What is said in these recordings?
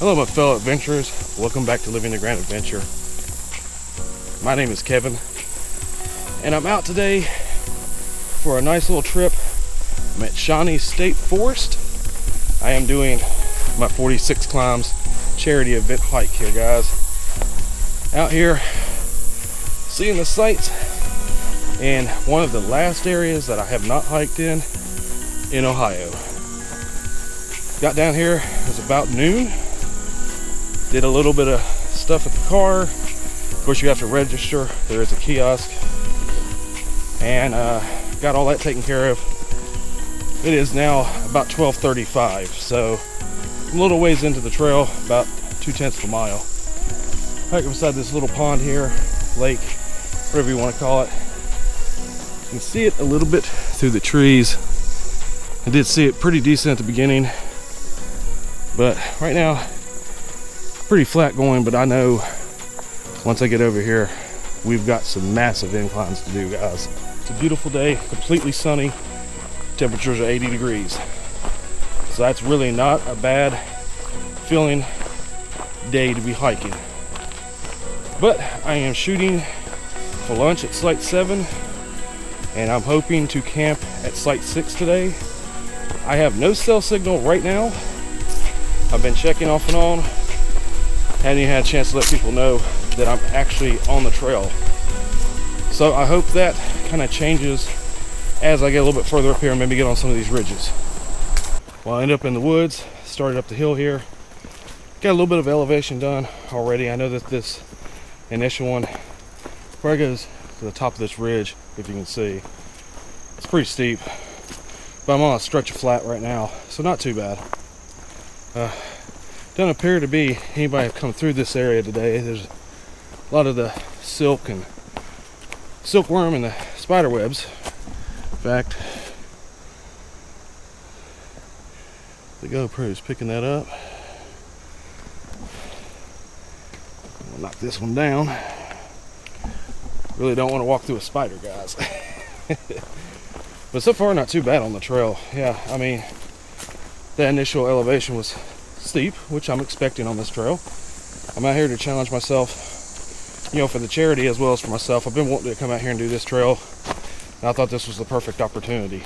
Hello my fellow adventurers, welcome back to Living the Grand Adventure. My name is Kevin and I'm out today for a nice little trip. I'm at Shawnee State Forest. I am doing my 46 climbs charity event hike here, guys. Out here seeing the sights in one of the last areas that I have not hiked in Ohio. Got down here, it was about noon. Did a little bit of stuff at the car. Of course, you have to register. There is a kiosk. And got all that taken care of. It is now about 12:35, so I'm a little ways into the trail, about 2/10 of a mile. Hiking beside this little pond here, lake, whatever you want to call it. You can see it a little bit through the trees. I did see it pretty decent at the beginning, but right now, pretty flat going, but I know once I get over here, we've got some massive inclines to do, guys. It's a beautiful day, completely sunny. Temperatures are 80 degrees. So that's really not a bad feeling day to be hiking. But I am shooting for lunch at Site 7, and I'm hoping to camp at Site 6 today. I have no cell signal right now. I've been checking off and on. Hadn't even had a chance to let people know that I'm actually on the trail. So I hope that kind of changes as I get a little bit further up here and maybe get on some of these ridges. Well, I end up in the woods, started up the hill here. Got a little bit of elevation done already. I know that this initial one probably goes to the top of this ridge, if you can see. It's pretty steep, but I'm on a stretch of flat right now, so not too bad. Doesn't appear to be anybody come through this area today. There's a lot of the silkworm and the spider webs. In fact, the GoPro is picking that up. I'll knock this one down. Really don't want to walk through a spider, guys. But so far, not too bad on the trail. Yeah, I mean, the initial elevation was steep, which I'm expecting on this trail. I'm out here to challenge myself, you know, for the charity as well as for myself. I've been wanting to come out here and do this trail, and I thought this was the perfect opportunity.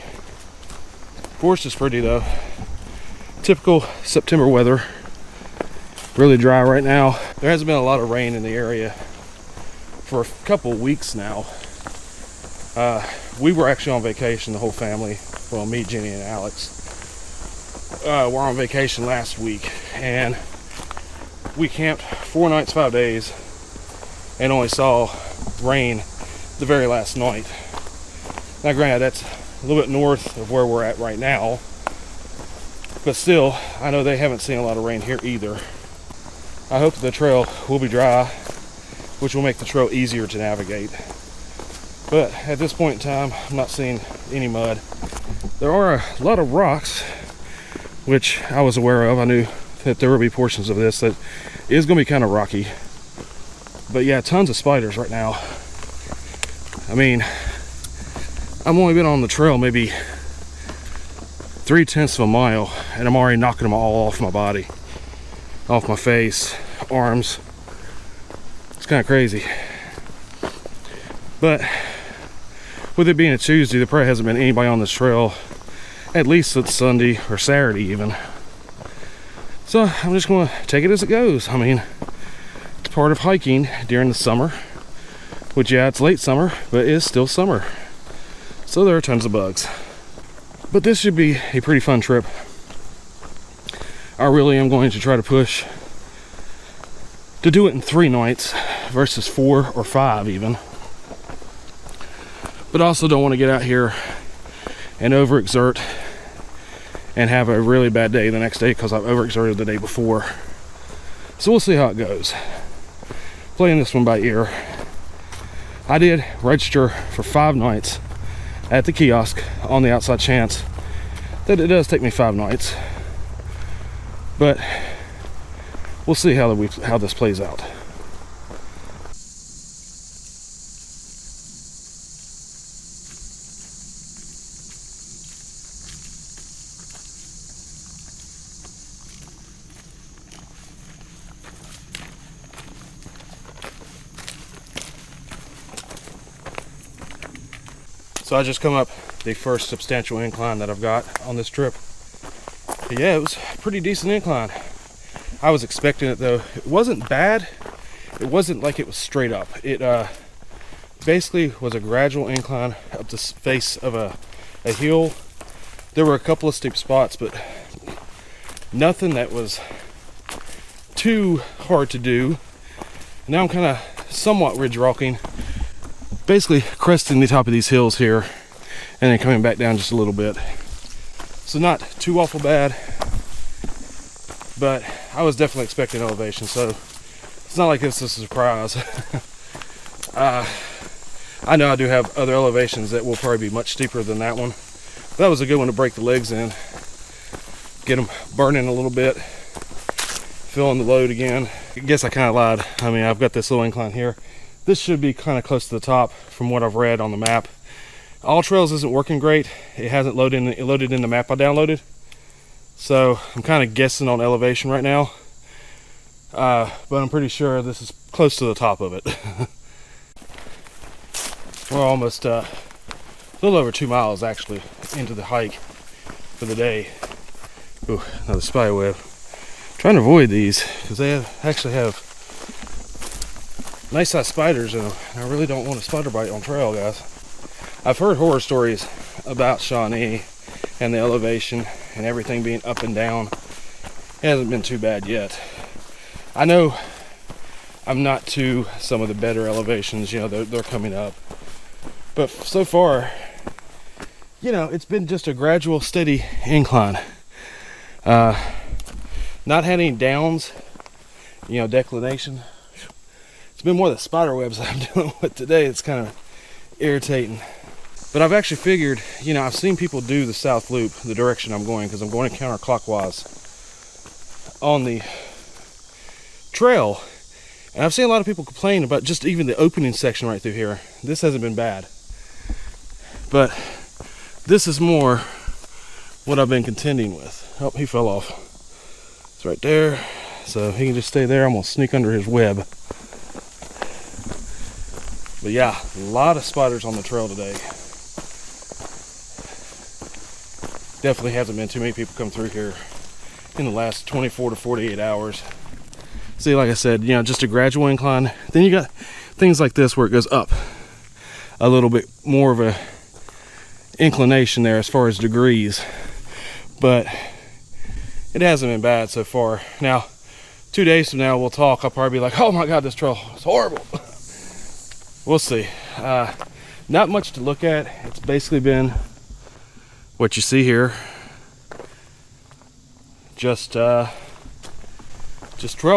Forest is pretty though. Typical September weather. Really dry right now. There hasn't been a lot of rain in the area for a couple weeks now. We were actually on vacation, the whole family. Well, me, Jenny, and Alex. We're on vacation last week, and we camped 4 nights, 5 days, and only saw rain the very last night. Now granted, that's a little bit north of where we're at right now, but still, I know they haven't seen a lot of rain here either. I hope the trail will be dry, which will make the trail easier to navigate. But at this point in time, I'm not seeing any mud. There are a lot of rocks, which I was aware of. I knew that there would be portions of this that is going to be kind of rocky. But yeah, tons of spiders right now. I mean, I've only been on the trail maybe 3/10 of a mile, and I'm already knocking them all off my body, off my face, arms. It's kind of crazy. But with it being a Tuesday, there probably hasn't been anybody on this trail, at least since Sunday or Saturday even. So I'm just going to take it as it goes. I mean, it's part of hiking during the summer, which, yeah, it's late summer, but it is still summer. So there are tons of bugs. But this should be a pretty fun trip. I really am going to try to push to do it in 3 nights versus 4 or 5 even. But I also don't want to get out here and overexert and have a really bad day the next day because I've overexerted the day before. So we'll see how it goes. Playing this one by ear. I did register for 5 nights at the kiosk on the outside chance that it does take me 5 nights. But we'll see how this plays out. So I just come up the first substantial incline that I've got on this trip. But yeah, it was a pretty decent incline. I was expecting it though. It wasn't bad. It wasn't like it was straight up. It basically was a gradual incline up the face of a hill. There were a couple of steep spots, but nothing that was too hard to do. Now I'm kind of somewhat ridge rocking, basically cresting the top of these hills here and then coming back down just a little bit. So not too awful bad, but I was definitely expecting elevation, so it's not like this is a surprise. I know I do have other elevations that will probably be much steeper than that one. That was a good one to break the legs in, get them burning a little bit, filling the load again. I guess I kind of lied. I mean, I've got this little incline here. This should be kind of close to the top from what I've read on the map. All Trails isn't working great. It hasn't loaded in the map I downloaded. So I'm kind of guessing on elevation right now. But I'm pretty sure this is close to the top of it. We're almost a little over 2 miles actually into the hike for the day. Ooh, another spider web. Trying to avoid these because they actually have nice sized spiders in them. I really don't want a spider bite on trail, guys. I've heard horror stories about Shawnee and the elevation and everything being up and down. It hasn't been too bad yet. I know I'm not to some of the better elevations, you know, they're coming up. But so far, you know, it's been just a gradual, steady incline. Not had any downs, you know, declination. It's been more the spider webs I'm dealing with today. It's kind of irritating. But I've actually figured, you know, I've seen people do the south loop, the direction I'm going, because I'm going counterclockwise on the trail. And I've seen a lot of people complain about just even the opening section right through here. This hasn't been bad. But this is more what I've been contending with. Oh, he fell off. It's right there. So he can just stay there. I'm going to sneak under his web. But yeah, a lot of spiders on the trail today. Definitely hasn't been too many people come through here in the last 24 to 48 hours. See, like I said, you know, just a gradual incline. Then you got things like this where it goes up a little bit more of a inclination there as far as degrees, but it hasn't been bad so far. Now 2 days from now we'll talk. I'll probably be like, oh my god, this trail is horrible. We'll see. Not much to look at. It's basically been what you see here, just trail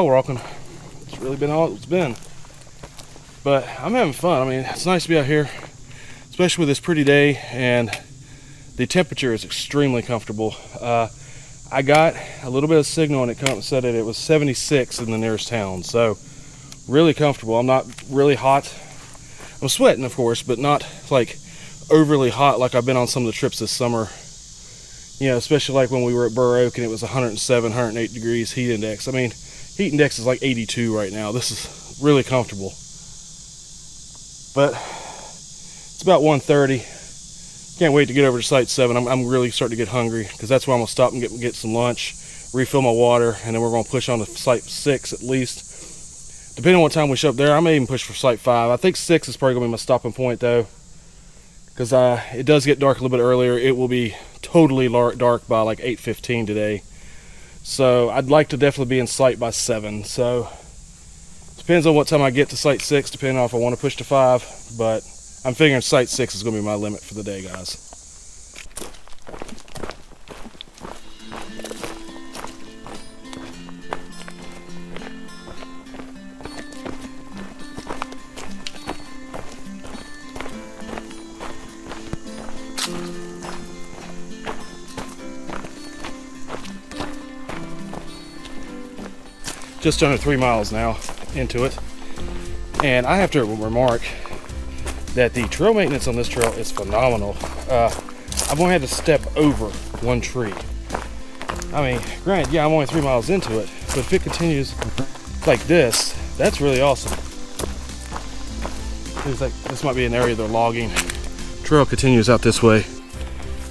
walking. It's really been all it's been, but I'm having fun. I mean, it's nice to be out here, especially with this pretty day, and the temperature is extremely comfortable. I got a little bit of signal and it come up and said that it was 76 in the nearest town, so really comfortable. I'm not really hot. I'm sweating, of course, but not like overly hot like I've been on some of the trips this summer. You know, especially like when we were at Burr Oak and it was 107, 108 degrees heat index. I mean, heat index is like 82 right now. This is really comfortable. But it's about 1:30. Can't wait to get over to Site 7. I'm really starting to get hungry because that's where I'm going to stop and get some lunch, refill my water, and then we're going to push on to Site 6 at least. Depending on what time we show up there, I may even push for Site 5. I think 6 is probably going to be my stopping point though, because it does get dark a little bit earlier. It will be totally dark by like 8:15 today. So I'd like to definitely be in Site by 7. So depends on what time I get to Site 6, depending on if I want to push to 5. But I'm figuring Site 6 is going to be my limit for the day, guys. Just under 3 miles now into it, and I have to remark that the trail maintenance on this trail is phenomenal. I've only had to step over one tree. I mean, granted, yeah, I'm only 3 miles into it, but if it continues like this, that's really awesome. Seems like this might be an area they're logging trail continues out this way.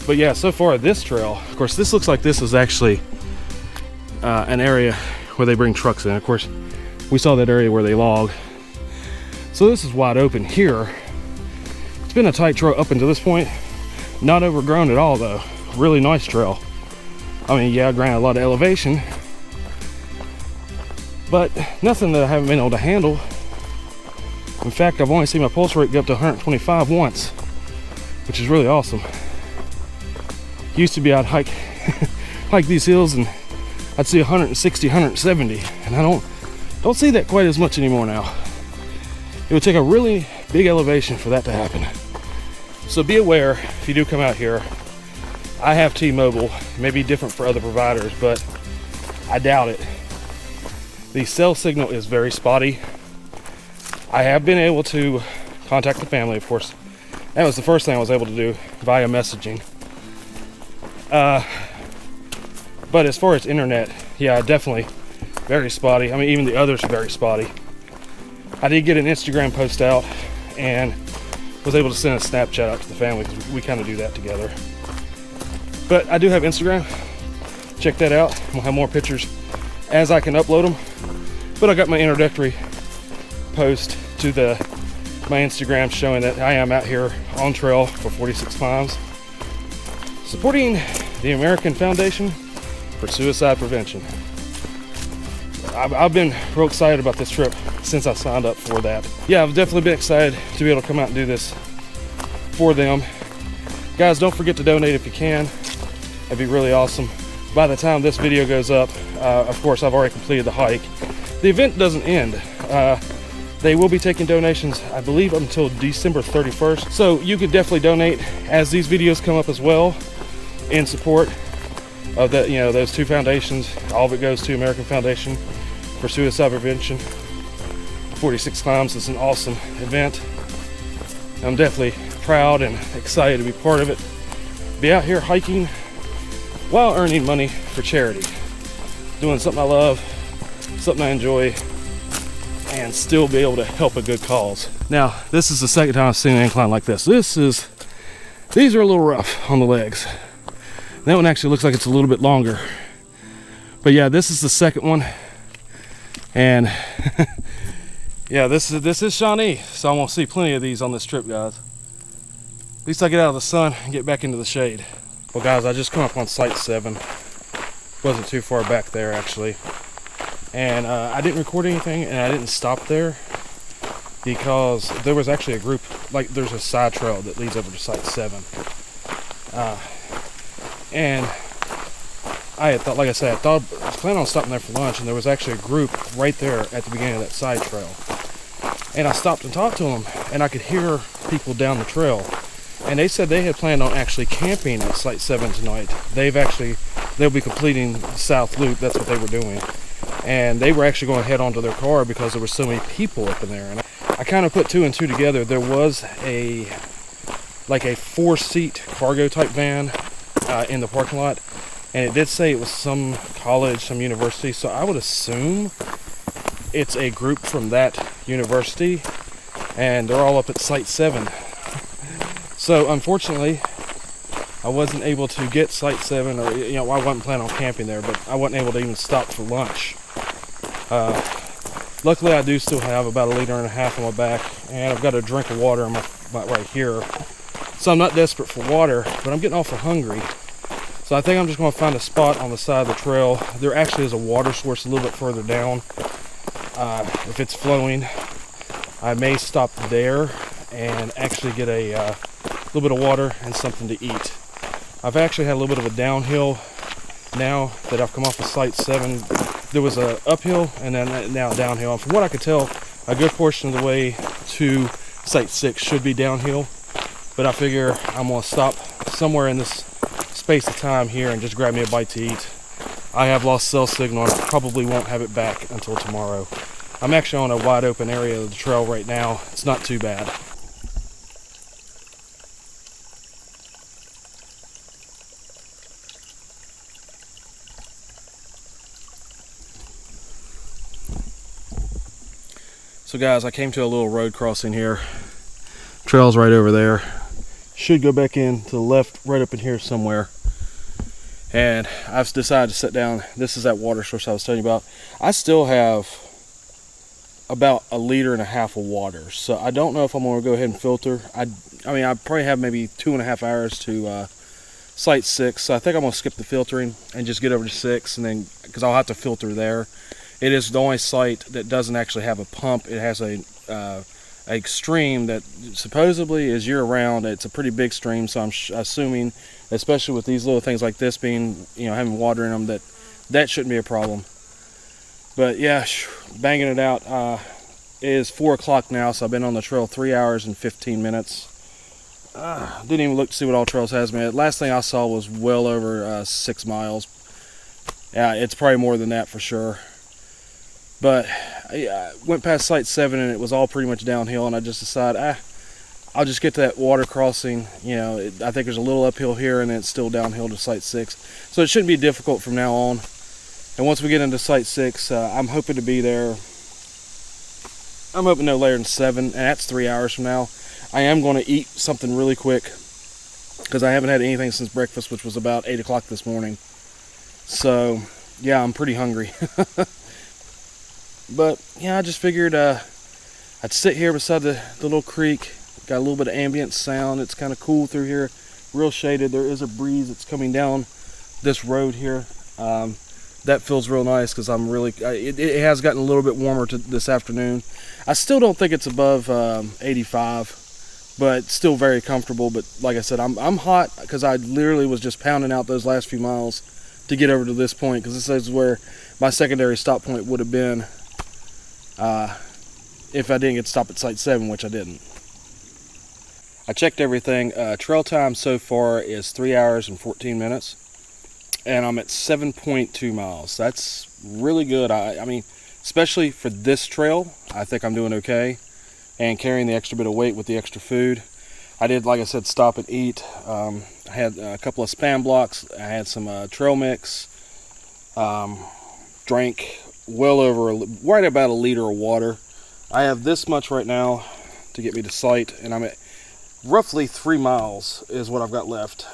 But yeah, so far this trail, of course, this looks like this is actually an area where they bring trucks in. Of course, we saw that area where they log. So this is wide open here. It's been a tight trail up until this point. Not overgrown at all though. Really nice trail. I mean, yeah, granted a lot of elevation, but nothing that I haven't been able to handle. In fact, I've only seen my pulse rate go up to 125 once, which is really awesome. Used to be I'd hike these hills and I'd see 160, 170, and I don't see that quite as much anymore now. It would take a really big elevation for that to happen. So be aware if you do come out here. I have T-Mobile. It may be different for other providers, but I doubt it. The cell signal is very spotty. I have been able to contact the family, of course. That was the first thing I was able to do via messaging. But as far as internet, yeah, definitely very spotty. I mean, even the others are very spotty. I did get an Instagram post out and was able to send a Snapchat out to the family because we kind of do that together. But I do have Instagram. Check that out. We'll have more pictures as I can upload them. But I got my introductory post to my Instagram showing that I am out here on trail for 46 miles, supporting the American Foundation for Suicide Prevention. I've been real excited about this trip since I signed up for that. Yeah, I've definitely been excited to be able to come out and do this for them. Guys, don't forget to donate if you can. That'd be really awesome. By the time this video goes up, of course, I've already completed the hike. The event doesn't end. They will be taking donations, I believe, until December 31st. So you could definitely donate as these videos come up as well in support of that, those two foundations. All of it goes to American Foundation for Suicide Prevention. 46 climbs is an awesome event. I'm definitely proud and excited to be part of it. Be out here hiking while earning money for charity. Doing something I love, something I enjoy, and still be able to help a good cause. Now, this is the second time I've seen an incline like this. These are a little rough on the legs. That one actually looks like it's a little bit longer. But yeah, this is the second one. And yeah, this is Shawnee, so I'm gonna see plenty of these on this trip, guys. At least I get out of the sun and get back into the shade. Well guys, I just come up on site 7. Wasn't too far back there actually. And I didn't record anything and I didn't stop there because there was actually a group, like there's a side trail that leads over to site 7. And I had thought, like I said, I was planning on stopping there for lunch, and there was actually a group right there at the beginning of that side trail. And I stopped and talked to them, and I could hear people down the trail. And they said they had planned on actually camping at Site 7 tonight. They'll be completing the south loop. That's what they were doing. And they were actually going to head onto their car because there were so many people up in there. And I kind of put 2 and 2 together. There was a 4-seat cargo type van in the parking lot. And it did say it was some college, some university. So I would assume it's a group from that university. And they're all up at Site 7. So unfortunately, I wasn't able to get Site 7, or I wasn't planning on camping there, but I wasn't able to even stop for lunch. Luckily, I do still have about 1.5 liters on my back, and I've got a drink of water on my right here. So I'm not desperate for water, but I'm getting awful hungry. So I think I'm just going to find a spot on the side of the trail. There actually is a water source a little bit further down. If it's flowing, I may stop there and actually get a little bit of water and something to eat. I've actually had a little bit of a downhill now that I've come off of Site 7. There was a uphill and then now downhill. And from what I could tell, a good portion of the way to Site 6 should be downhill. But I figure I'm going to stop somewhere in this space of time here and just grab me a bite to eat. I have lost cell signal and I probably won't have it back until tomorrow. I'm actually on a wide open area of the trail right now. It's not too bad. So guys, I came to a little road crossing here. Trail's right over there. should go back in to the left, right up in here somewhere. And I've decided to sit down. This is that water source I was telling you about. I still have about 1.5 liters of water, so I don't know if I'm going to go ahead and filter. I mean, I probably have maybe 2.5 hours to site 6, so I think I'm going to skip the filtering and just get over to 6, and then because I'll have to filter there. It is the only site that doesn't actually have a pump. It has a stream that supposedly is year-round. It's a pretty big stream, so I'm assuming, especially with these little things like this being, having water in them, that shouldn't be a problem. But yeah, banging it out. It is 4 o'clock now, so I've been on the trail 3 hours and 15 minutes. Didn't even look to see what All Trails has me. Last thing I saw was well over 6 miles. Yeah, it's probably more than that for sure. But I went past site 7 and it was all pretty much downhill, and I just decided I'll just get to that water crossing. I think there's a little uphill here and then it's still downhill to site 6. So it shouldn't be difficult from now on. And once we get into site 6, I'm hoping to be there. I'm hoping no later than 7, and that's 3 hours from now. I am going to eat something really quick because I haven't had anything since breakfast, which was about 8 o'clock this morning. So yeah, I'm pretty hungry. But yeah, I just figured I'd sit here beside the little creek. Got a little bit of ambient sound. It's kind of cool through here, real shaded. There is a breeze that's coming down this road here. That feels real nice because I'm really, it has gotten a little bit warmer this afternoon. I still don't think it's above 85, but still very comfortable. But like I said, I'm hot because I literally was just pounding out those last few miles to get over to this point, because this is where my secondary stop point would have been if I didn't get stopped at site 7, which I didn't. I checked everything. Trail time so far is 3 hours and 14 minutes. And I'm at 7.2 miles. That's really good. I mean, especially for this trail, I think I'm doing okay. And carrying the extra bit of weight with the extra food. I did, like I said, stop and eat. I had a couple of Spam blocks. I had some trail mix. Drank well over, right about 1 liter of water. I have this much right now to get me to site. And I'm at roughly 3 miles is what I've got left.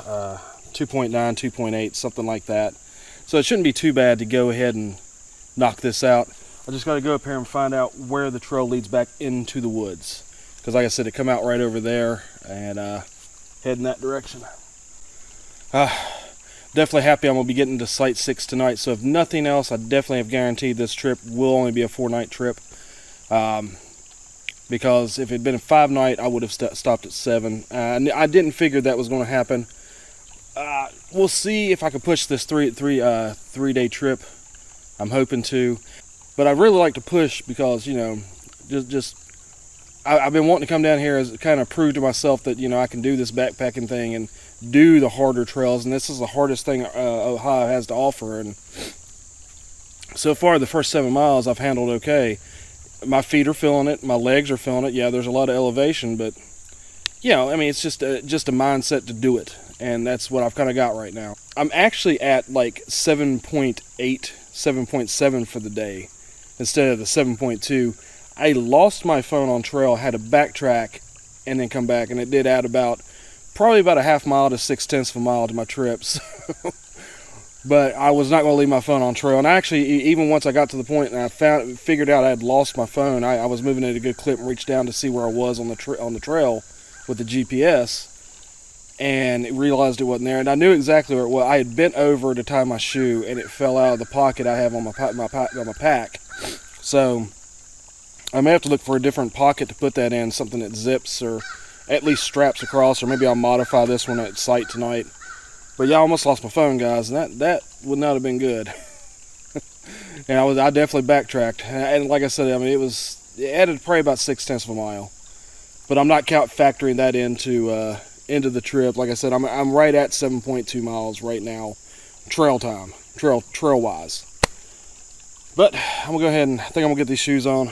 2.9, 2.8, something like that. So it shouldn't be too bad to go ahead and knock this out. I just got to go up here and find out where the trail leads back into the woods. Because like I said, it come out right over there and head in that direction. Definitely happy I'm going to be getting to site 6 tonight. So if nothing else, I definitely have guaranteed this trip will only be a 4-night trip. Because if it had been a 5-night, I would have stopped at 7. I didn't figure that was going to happen. We'll see if I can push this three-day trip. I'm hoping to, but I really like to push because I've been wanting to come down here as kind of prove to myself that I can do this backpacking thing and do the harder trails, and this is the hardest thing Ohio has to offer. And so far, the first 7 miles I've handled okay. My feet are feeling it, my legs are feeling it. Yeah, there's a lot of elevation, but I mean, it's just a mindset to do it. And that's what I've kind of got right now. I'm actually at like 7.8, 7.7 for the day instead of the 7.2. I lost my phone on trail, had to backtrack and then come back, and it did add probably about a half mile to 0.6 of a mile to my trips. But I was not going to leave my phone on trail. And actually, even once I got to the point and I figured out I had lost my phone, I was moving at a good clip and reached down to see where I was on the trail with the GPS. And realized it wasn't there, and I knew exactly where it was. I had bent over to tie my shoe, and it fell out of the pocket I have on my pack. So I may have to look for a different pocket to put that in, something that zips or at least straps across, or maybe I'll modify this one at site tonight. But yeah, I almost lost my phone, guys, and that would not have been good. And I definitely backtracked, and like I said, I mean it added probably about 0.6 of a mile, but I'm not factoring that into the trip. Like I said, I'm right at 7.2 miles right now, trail wise. But I'm gonna go ahead and I think I'm gonna get these shoes on.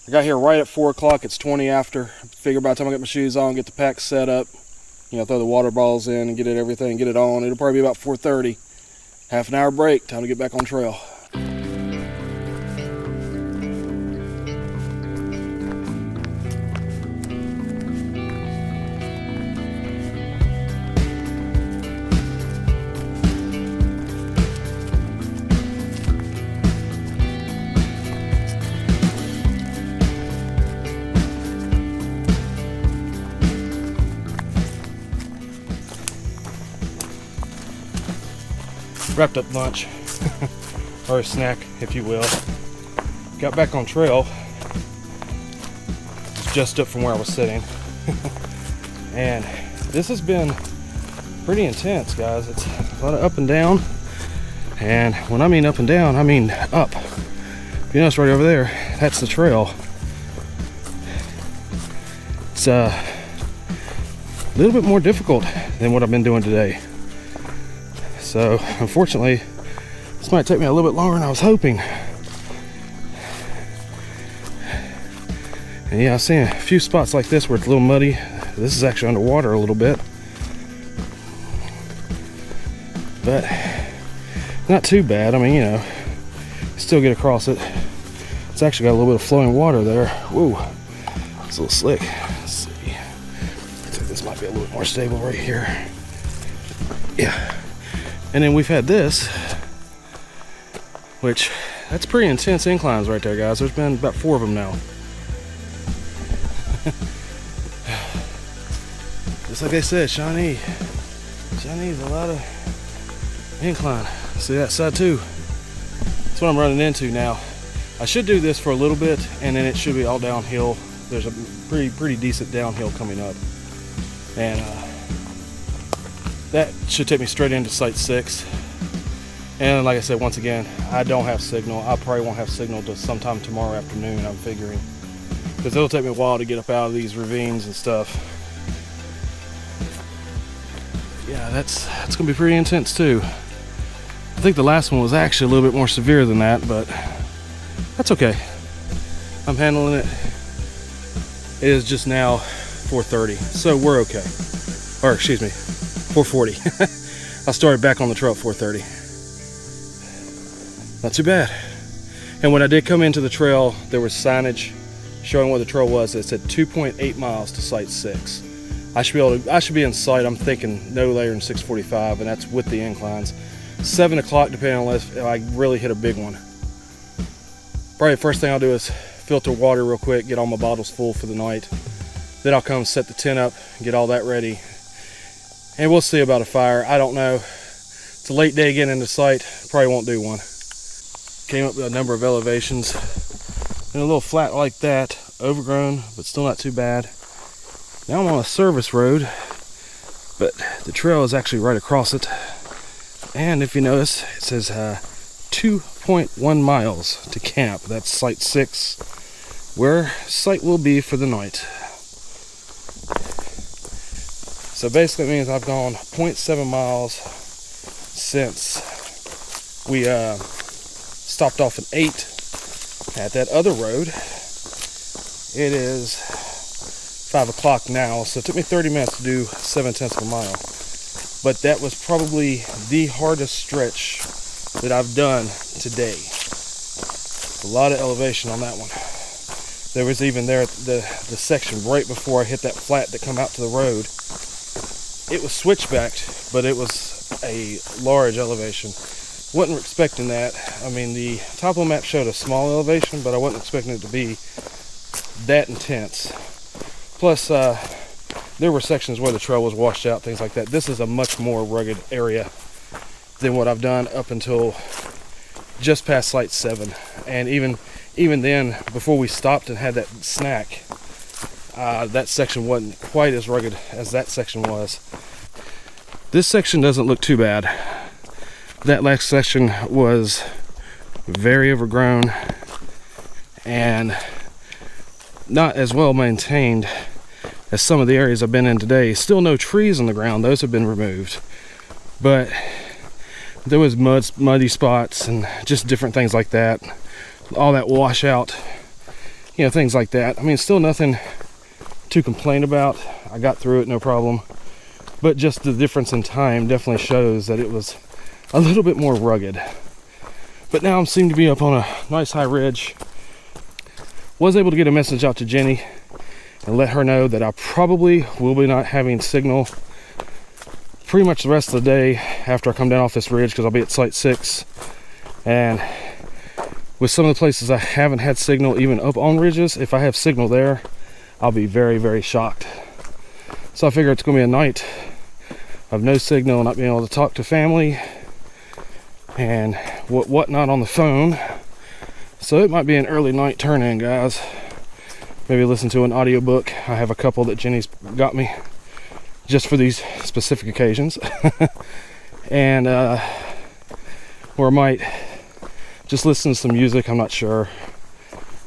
I got here right at 4 o'clock. It's 20 after. Figure by the time I get my shoes on, get the pack set up, throw the water bottles in and get it on. It'll probably be about 4:30. Half an hour break. Time to get back on trail. wrapped up lunch, or a snack, if you will. Got back on trail, just up from where I was sitting. And this has been pretty intense, guys. It's a lot of up and down. And when I mean up and down, I mean up. If you notice right over there, that's the trail. It's a little bit more difficult than what I've been doing today. So unfortunately, this might take me a little bit longer than I was hoping. And yeah, I've seen a few spots like this where it's a little muddy. This is actually underwater a little bit, but not too bad. I mean, you know, still get across it. It's actually got a little bit of flowing water there. Whoa, it's a little slick. Let's see. Looks like this might be a little bit more stable right here. Yeah. And then we've had this, which that's pretty intense inclines right there, guys. There's been about 4 of them now. Just like they said, Shawnee's a lot of incline. See that side too? That's what I'm running into now. I should do this for a little bit, and then it should be all downhill. There's a pretty decent downhill coming up, and that should take me straight into Site 6. And like I said, once again, I don't have signal. I probably won't have signal till sometime tomorrow afternoon, I'm figuring, because it'll take me a while to get up out of these ravines and stuff. Yeah, that's gonna be pretty intense too. I think the last one was actually a little bit more severe than that, but that's okay. I'm handling it. It is just now 4:30, so we're okay. Or excuse me, 4:40. I started back on the trail at 4:30. Not too bad. And when I did come into the trail, there was signage showing what the trail was. It said 2.8 miles to Site 6. I should be in sight, I'm thinking, no later than 6:45, and that's with the inclines. 7 o'clock, depending on if I really hit a big one. Probably the first thing I'll do is filter water real quick, get all my bottles full for the night. Then I'll come set the tent up, get all that ready. And we'll see about a fire. I don't know. It's a late day getting into sight. Probably won't do one. Came up with a number of elevations. And a little flat like that, overgrown, but still not too bad. Now I'm on a service road, but the trail is actually right across it. And if you notice, it says 2.1 miles to camp. That's Site 6, where site will be for the night. So basically it means I've gone 0.7 miles since we stopped off an 8 at that other road. It is 5 o'clock now, so it took me 30 minutes to do 0.7 of a mile. But that was probably the hardest stretch that I've done today. A lot of elevation on that one. There was even there the section right before I hit that flat that come out to the road. It was switchbacked, but it was a large elevation. Wasn't expecting that. I mean, the topo map showed a small elevation, but I wasn't expecting it to be that intense. Plus, there were sections where the trail was washed out, things like that. This is a much more rugged area than what I've done up until just past Site 7. And even then, before we stopped and had that snack, that section wasn't quite as rugged as that section was. This section doesn't look too bad. That last section was very overgrown and not as well maintained as some of the areas I've been in today. Still no trees on the ground, those have been removed, but there was muddy spots and just different things like that. All that washout, you know, things like that. I mean, still nothing to complain about. I got through it no problem, but just the difference in time definitely shows that it was a little bit more rugged. But now I seem to be up on a nice high ridge. Was able to get a message out to Jenny and let her know that I probably will be not having signal pretty much the rest of the day after I come down off this ridge, because I'll be at Site 6. And with some of the places I haven't had signal, even up on ridges, if I have signal there, I'll be very, very shocked. So I figure it's going to be a night of no signal, not being able to talk to family, and whatnot on the phone. So it might be an early night turn in, guys. Maybe listen to an audiobook. I have a couple that Jenny's got me just for these specific occasions. And or I might just listen to some music, I'm not sure.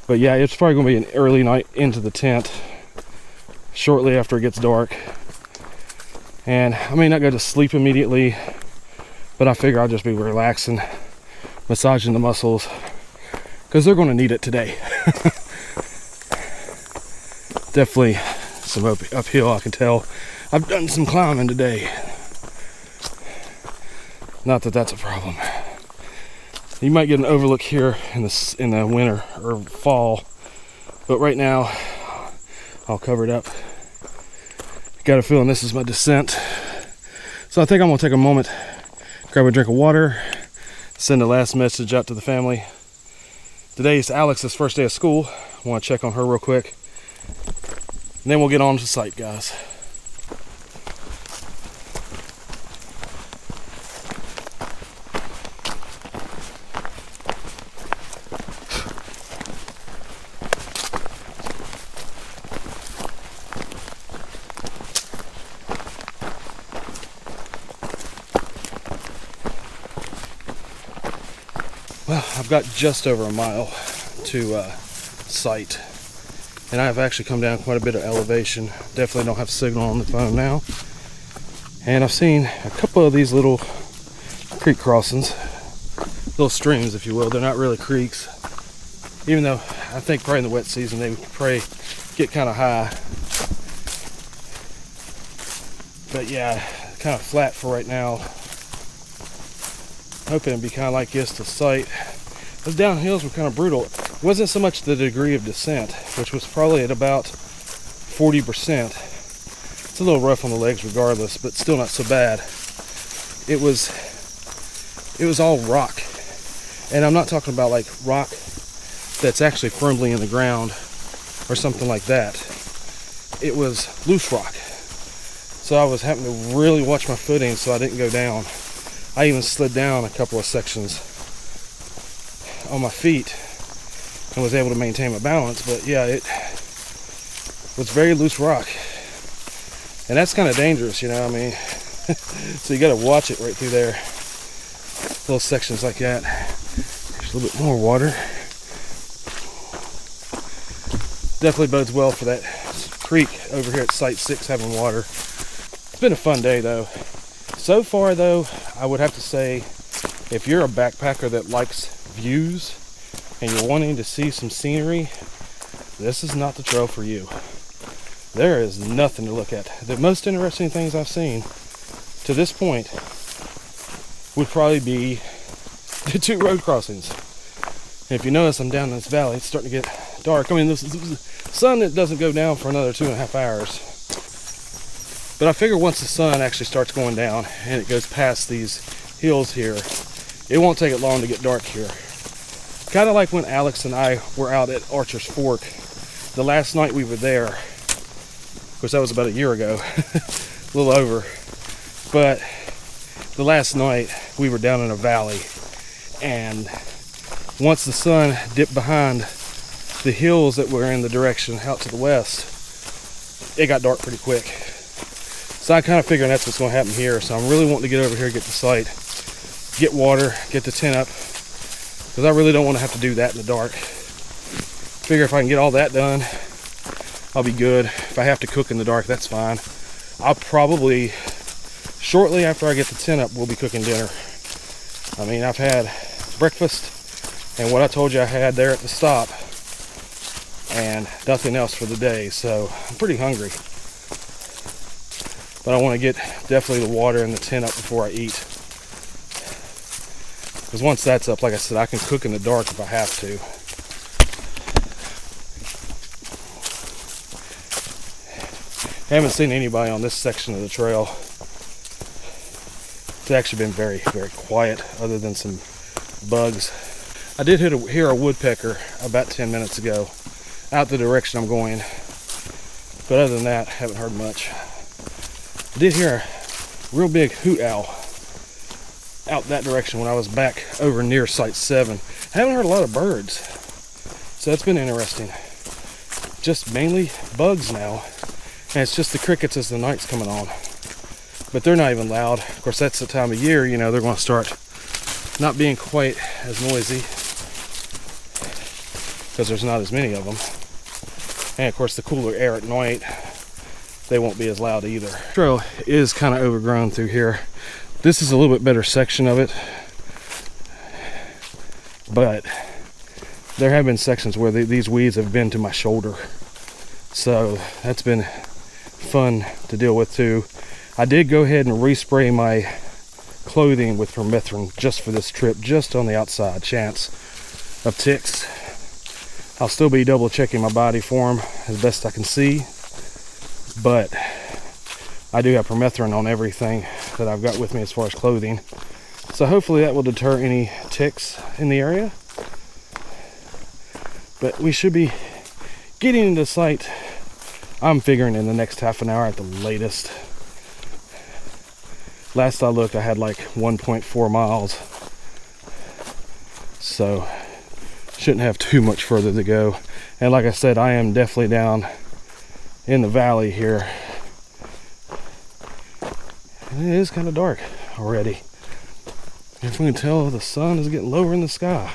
But yeah, it's probably gonna be an early night into the tent shortly after it gets dark. And I may not go to sleep immediately, but I figure I'll just be relaxing, massaging the muscles, because they're going to need it today. Definitely some uphill, I can tell. I've done some climbing today. Not that that's a problem. You might get an overlook here in the winter or fall, but right now I'll cover it up. Got a feeling this is my descent. So I think I'm gonna take a moment, grab a drink of water, send a last message out to the family. Today is Alex's first day of school. I wanna check on her real quick. And then we'll get on to the site, guys. Well, I've got just over a mile to site, and I've actually come down quite a bit of elevation. Definitely don't have signal on the phone now. And I've seen a couple of these little creek crossings, little streams, if you will. They're not really creeks, even though I think probably in the wet season they would probably get kind of high. But yeah, kind of flat for right now. Hoping it'd be kind of like this to sight. Those downhills were kind of brutal. It wasn't so much the degree of descent, which was probably at about 40%. It's a little rough on the legs regardless, but still not so bad. It was all rock. And I'm not talking about like rock that's actually firmly in the ground or something like that. It was loose rock. So I was having to really watch my footing so I didn't go down. I even slid down a couple of sections on my feet and was able to maintain my balance. But yeah, it was very loose rock. And that's kind of dangerous, you know, I mean. So you got to watch it right through there. Little sections like that. There's a little bit more water. Definitely bodes well for that creek over here at Site 6 having water. It's been a fun day though. So far though, I would have to say, if you're a backpacker that likes views and you're wanting to see some scenery, this is not the trail for you. There is nothing to look at. The most interesting things I've seen to this point would probably be the 2 road crossings. And if you notice, I'm down in this valley. It's starting to get dark. I mean, the sun, it doesn't go down for another 2.5 hours. But I figure once the sun actually starts going down and it goes past these hills here, it won't take it long to get dark here. Kind of like when Alex and I were out at Archer's Fork. The last night we were there, of course that was about a year ago, a little over. But the last night we were down in a valley, and once the sun dipped behind the hills that were in the direction out to the west, it got dark pretty quick. So I kind of figuring that's what's going to happen here. So I'm really wanting to get over here, get the site, get water, get the tent up, because I really don't want to have to do that in the dark. Figure if I can get all that done, I'll be good. If I have to cook in the dark, that's fine. I'll probably, shortly after I get the tent up, we'll be cooking dinner. I mean, I've had breakfast and what I told you I had there at the stop, and nothing else for the day. So I'm pretty hungry. But I want to get definitely the water and the tent up before I eat. Because once that's up, like I said, I can cook in the dark if I have to. I haven't seen anybody on this section of the trail. It's actually been very, very quiet, other than some bugs. I did hear a woodpecker about 10 minutes ago, out the direction I'm going. But other than that, I haven't heard much. I did hear a real big hoot owl out that direction when I was back over near Site 7. I haven't heard a lot of birds, so that's been interesting. Just mainly bugs now, and it's just the crickets as the night's coming on. But they're not even loud. Of course, that's the time of year, you know, they're going to start not being quite as noisy because there's not as many of them. And of course, the cooler air at night, they won't be as loud either. The trail is kind of overgrown through here. This is a little bit better section of it, but there have been sections where these weeds have been to my shoulder. So that's been fun to deal with too. I did go ahead and respray my clothing with permethrin just for this trip, just on the outside chance of ticks. I'll still be double checking my body for them as best I can see, but I do have permethrin on everything that I've got with me as far as clothing. So hopefully that will deter any ticks in the area. But we should be getting into site, I'm figuring, in the next half an hour at the latest. Last I looked, I had like 1.4 miles. So shouldn't have too much further to go. And like I said, I am definitely down in the valley here. And it is kind of dark already. If we can tell, the sun is getting lower in the sky.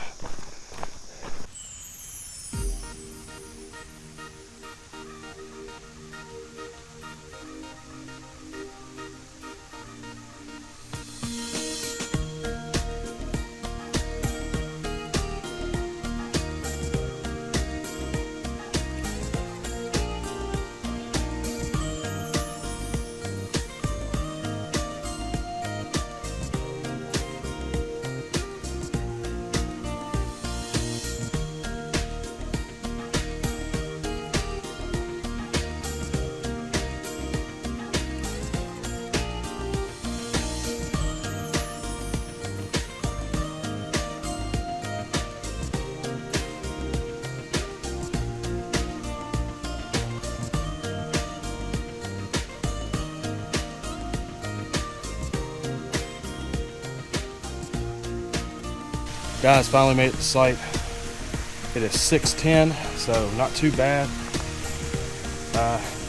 Guys, finally made it to site. It is 6:10, so not too bad.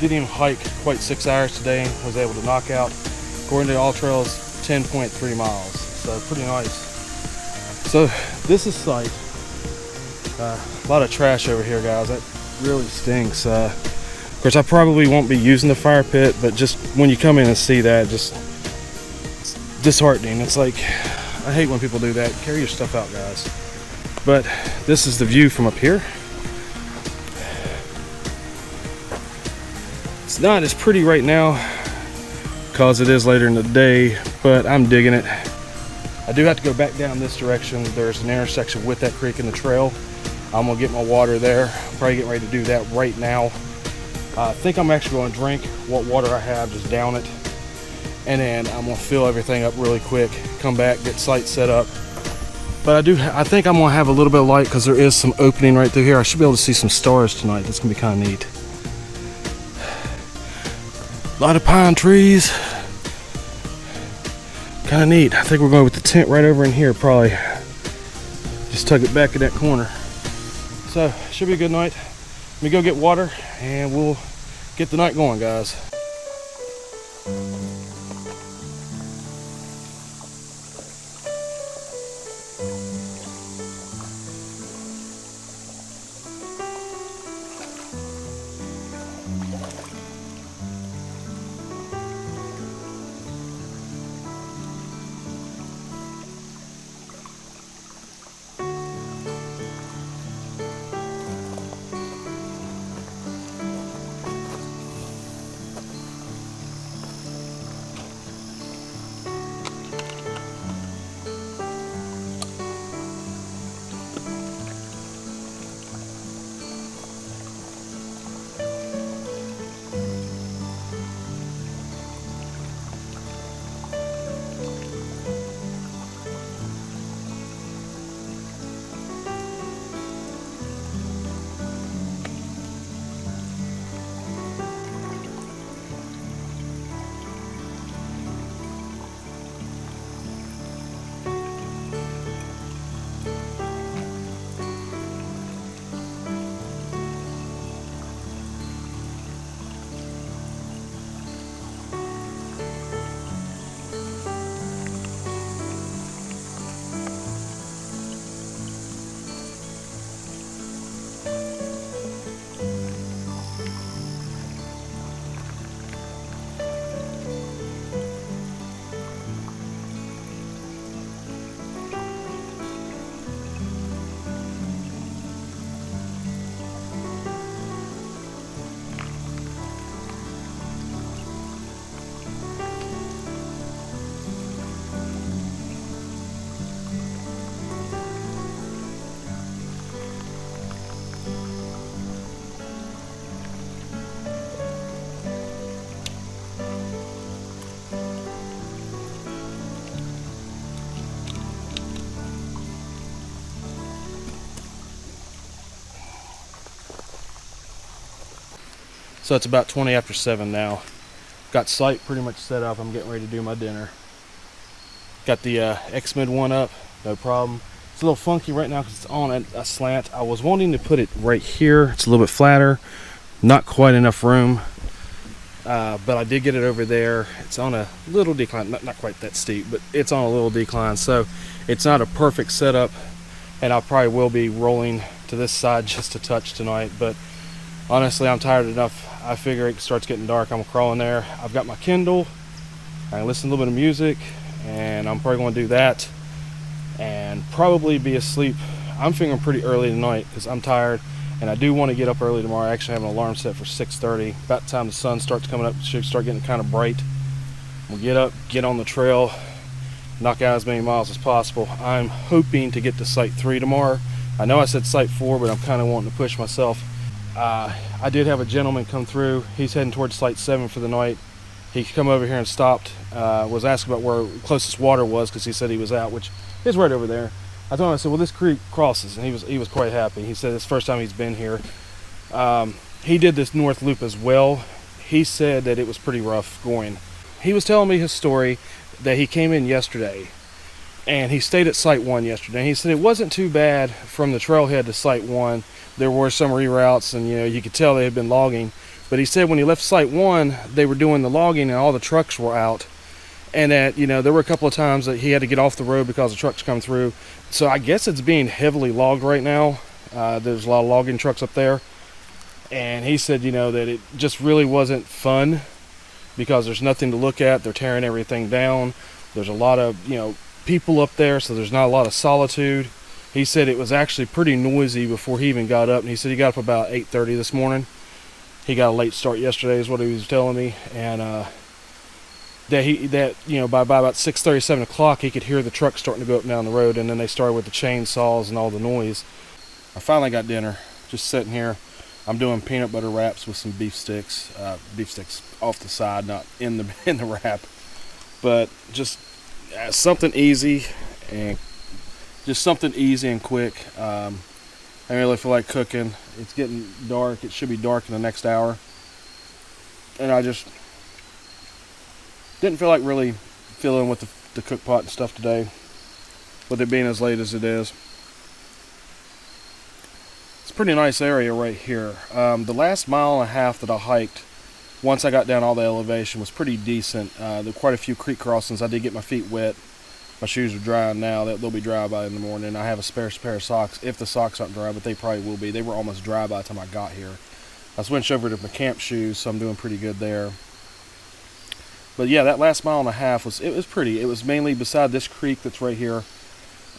Didn't even hike quite 6 hours today. Was able to knock out, according to All Trails, 10.3 miles. So pretty nice. So this is site. A lot of trash over here, guys. That really stinks. Of course, I probably won't be using the fire pit, but just when you come in and see that, just it's disheartening. It's like, I hate when people do that. Carry your stuff out, guys. But this is the view from up here. It's not as pretty right now because it is later in the day, but I'm digging it. I do have to go back down this direction. There's an intersection with that creek in the trail. I'm gonna get my water there. I'm probably getting ready to do that right now. I think I'm actually gonna drink what water I have, just down it. And then I'm gonna fill everything up really quick, come back, get site set up. But I think I'm gonna have a little bit of light because there is some opening right through here. I should be able to see some stars tonight. That's gonna be kind of neat. A lot of pine trees. Kind of neat. I think we're going with the tent right over in here, probably. Just tuck it back in that corner. So, should be a good night. Let me go get water and we'll get the night going, guys. So it's about 20 after 7 now. Got sight pretty much set up. I'm getting ready to do my dinner. Got the X-Mid one up, no problem. It's a little funky right now because it's on a slant. I was wanting to put it right here. It's a little bit flatter, not quite enough room, but I did get it over there. It's on a little decline, not quite that steep, but it's on a little decline, so it's not a perfect setup, and I probably will be rolling to this side just a touch tonight, but honestly, I'm tired enough. I figure it starts getting dark, I'm crawling there. I've got my Kindle, I can listen to a little bit of music, and I'm probably going to do that and probably be asleep. I'm figuring pretty early tonight because I'm tired, and I do want to get up early tomorrow. I actually have an alarm set for 6:30. About the time the sun starts coming up, it should start getting kind of bright. We'll get up, get on the trail, knock out as many miles as possible. I'm hoping to get to Site 3 tomorrow. I know I said Site 4, but I'm kind of wanting to push myself. I did have a gentleman come through. He's heading towards Site 7 for the night. He come over here and stopped, was asking about where closest water was because he said he was out, which is right over there. I told him, I said, well, this creek crosses, and he was quite happy. He said it's the first time he's been here. He did this north loop as well. He said that it was pretty rough going. He was telling me his story that he came in yesterday, and he stayed at Site 1 yesterday. He said it wasn't too bad from the trailhead to Site 1. There were some reroutes, and you could tell they had been logging. But he said when he left Site 1, they were doing the logging and all the trucks were out. And that, there were a couple of times that he had to get off the road because the trucks come through. So I guess it's being heavily logged right now. There's a lot of logging trucks up there. And he said, that it just really wasn't fun because there's nothing to look at. They're tearing everything down. There's a lot of, people up there, so there's not a lot of solitude. He said it was actually pretty noisy before he even got up. And he said he got up about 8:30 this morning. He got a late start yesterday is what he was telling me, and by about 6:30, 7 o'clock he could hear the trucks starting to go up and down the road, and then they started with the chainsaws and all the noise. I finally got dinner, just sitting here. I'm doing peanut butter wraps with some beef sticks off the side, not in the wrap, but just something easy and quick. I really feel like cooking. It's getting dark. It should be dark in the next hour. And I just didn't feel like really filling with the cook pot and stuff today, with it being as late as it is. It's a pretty nice area right here. The last mile and a half that I hiked, once I got down all the elevation, was pretty decent. There were quite a few creek crossings. I did get my feet wet. My shoes are dry now. They'll be dry by in the morning. I have a spare pair of socks if the socks aren't dry, but they probably will be. They were almost dry by the time I got here. I switched over to my camp shoes, so I'm doing pretty good there. But yeah, that last mile and a half was pretty. It was mainly beside this creek that's right here.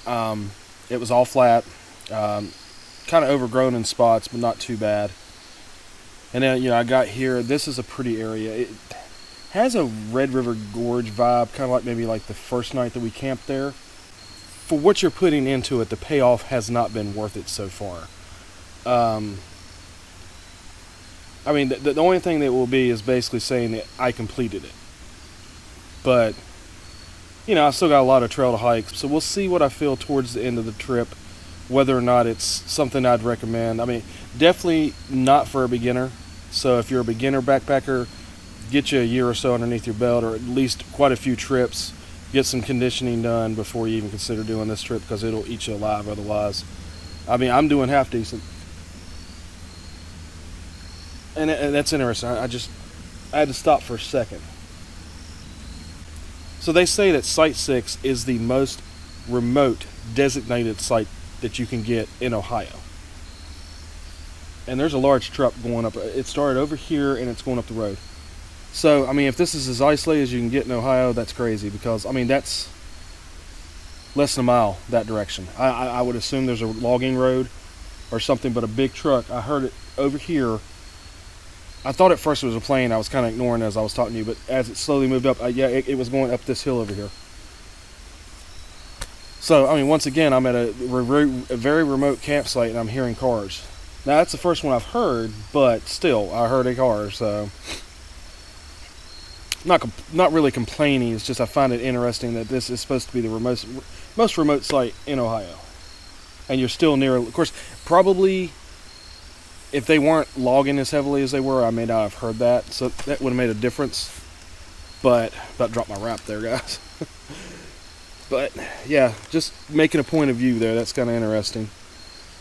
It was all flat, kind of overgrown in spots, but not too bad. And then I got here. This is a pretty area. It has a Red River Gorge vibe, kind of like maybe like the first night that we camped there. For what you're putting into it, the payoff has not been worth it so far. I mean, the only thing that will be is basically saying that I completed it. But, I still got a lot of trail to hike, so we'll see what I feel towards the end of the trip, whether or not it's something I'd recommend. I mean, definitely not for a beginner. So if you're a beginner backpacker, get you a year or so underneath your belt, or at least quite a few trips. Get some conditioning done before you even consider doing this trip, because it'll eat you alive otherwise. I mean, I'm doing half decent. And that's interesting. I had to stop for a second. So they say that Site 6 is the most remote designated site that you can get in Ohio. And there's a large truck going up. It started over here and it's going up the road. So, I mean, if this is as isolated as you can get in Ohio, that's crazy, because, I mean, that's less than a mile that direction. I would assume there's a logging road or something, but a big truck. I heard it over here. I thought at first it was a plane. I was kind of ignoring it as I was talking to you, but as it slowly moved up, it was going up this hill over here. So, I mean, once again, I'm at a very remote campsite, and I'm hearing cars. Now, that's the first one I've heard, but still, I heard a car, so not really complaining. It's just I find it interesting that this is supposed to be the most remote site in Ohio, and you're still near. Of course, probably if they weren't logging as heavily as they were, I may not have heard that, so that would have made a difference. But about to drop my wrap there, guys. But yeah, just making a point of view there. That's kind of interesting.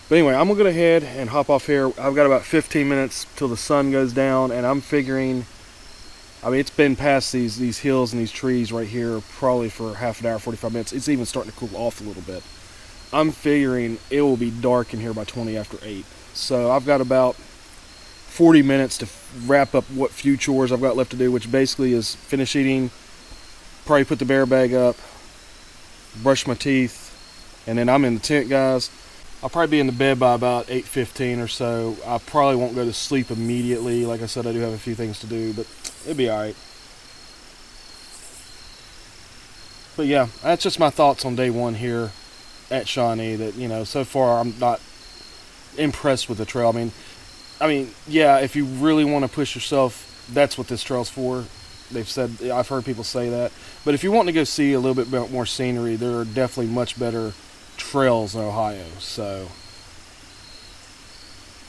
But anyway, I'm gonna go ahead and hop off here. I've got about 15 minutes till the sun goes down, and I'm figuring, I mean, it's been past these hills and these trees right here probably for half an hour, 45 minutes. It's even starting to cool off a little bit. I'm figuring it will be dark in here by 20 after 8. So I've got about 40 minutes to wrap up what few chores I've got left to do, which basically is finish eating, probably put the bear bag up, brush my teeth, and then I'm in the tent, guys. I'll probably be in the bed by about 8:15 or so. I probably won't go to sleep immediately. Like I said, I do have a few things to do, but it'll be alright. But yeah, that's just my thoughts on day 1 here at Shawnee. That, you know, so far I'm not impressed with the trail. I mean, yeah, if you really want to push yourself, that's what this trail's for. They've said, I've heard people say that. But if you want to go see a little bit more scenery, there are definitely much better trails in Ohio. So,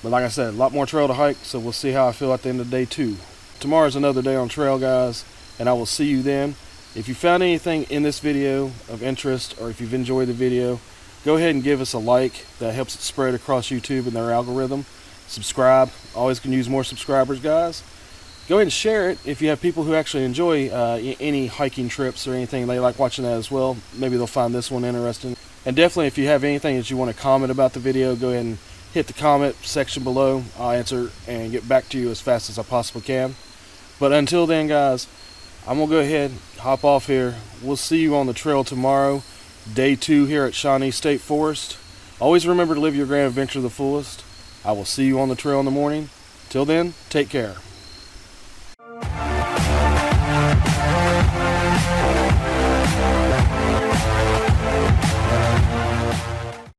but like I said, a lot more trail to hike, so we'll see how I feel at the end of day 2. Tomorrow's another day on trail, guys, and I will see you then. If you found anything in this video of interest, or if you've enjoyed the video, go ahead and give us a like. That helps it spread across YouTube and their algorithm. Subscribe. Always can use more subscribers, guys. Go ahead and share it if you have people who actually enjoy any hiking trips or anything. They like watching that as well. Maybe they'll find this one interesting. And definitely, if you have anything that you want to comment about the video, go ahead and hit the comment section below. I'll answer and get back to you as fast as I possibly can. But until then, guys, I'm going to go ahead, hop off here. We'll see you on the trail tomorrow, day 2 here at Shawnee State Forest. Always remember to live your grand adventure to the fullest. I will see you on the trail in the morning. Till then, take care.